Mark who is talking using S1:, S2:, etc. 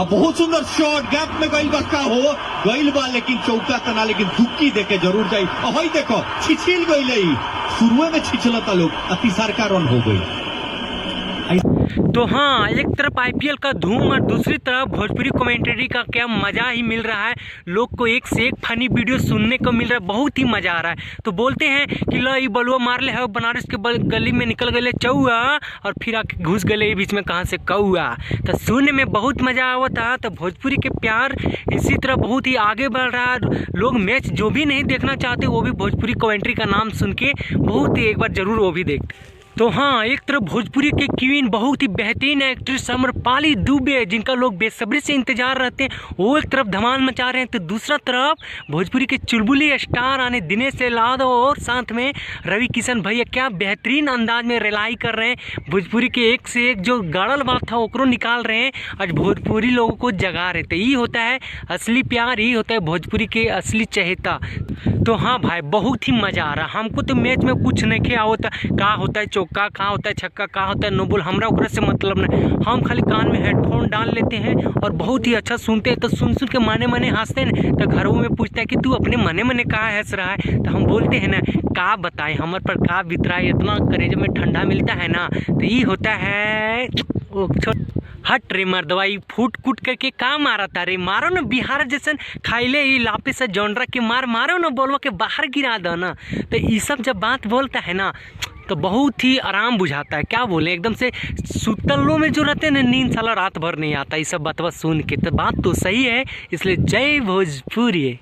S1: अब बहुत सुंदर शॉट गैप में गईल बा का हो गईल बा, लेकिन चौका तना, लेकिन दुक्की देके जरूर जाई। हई देखो छिछिल गई, शुरुए में छिछलता लोग, तीसर का रन हो गई।
S2: तो हाँ, एक तरफ आईपीएल का धूम और दूसरी तरफ भोजपुरी कमेंट्री का क्या मजा ही मिल रहा है। लोग को एक से एक फनी वीडियो सुनने को मिल रहा है, बहुत ही मजा आ रहा है। तो बोलते हैं कि लो ये बलुआ मार ले है, बनारस के गली में निकल गए चौआ और फिर आके घुस गए बीच में कहाँ से कौआ। तो सुनने में बहुत मजा आवता है। तो भोजपुरी के प्यार इसी तरह बहुत ही आगे बढ़ रहा है। लोग मैच जो भी नहीं देखना चाहते वो भी भोजपुरी कमेंट्री का नाम सुन के बहुत ही एक बार जरूर वो भी देखते। तो हाँ, एक तरफ भोजपुरी के क्वीन बहुत ही बेहतरीन एक्ट्रेस आम्रपाली दुबे, जिनका लोग बेसब्री से इंतजार रहते हैं, वो एक तरफ धमाल मचा रहे हैं। तो दूसरा तरफ भोजपुरी के चुलबुली स्टार आने दिनेश यादव और साथ में रवि किशन भैया क्या बेहतरीन अंदाज में रिलाई कर रहे हैं। भोजपुरी के एक से एक जो गाड़ल बात था वो निकाल रहे हैं। आज भोजपुरी लोगों को जगा रहे थे। यही होता है असली प्यार, यही होता है भोजपुरी के असली चहेता। तो हाँ भाई, बहुत ही मज़ा आ रहा। हमको तो मैच में कुछ नहीं क्या होता, कहाँ होता है चौका, कहाँ होता है छक्का, कहाँ होता है नो बॉल, हमरा ओकरा से मतलब नहीं। हम खाली कान में हेडफोन डाल लेते हैं और बहुत ही अच्छा सुनते हैं। तो सुन के माने माने हंसते हैं। तो घरों में पूछता है कि तू अपने मने मने कहाँ हंस रहा है। तो हम बोलते हैं ना, का बताएं हमारे पर का बीत रहा है, इतना करेज में ठंडा मिलता है ना। तो ये होता है हट रे मर दवाई फूट कूट करके का मारा था रे, मारो ना बिहार जैसन खाइले ही लापे से जॉनरा के मारो ना, बोलवा के बाहर गिरा दो ना। तो ये सब जब बात बोलता है ना तो बहुत ही आराम बुझाता है। क्या बोले, एकदम से सुतलों में जो रहते हैं ना, नींद साला रात भर नहीं आता ये सब बात सुन के। तो बात तो सही है, इसलिए जय भोजपुरी।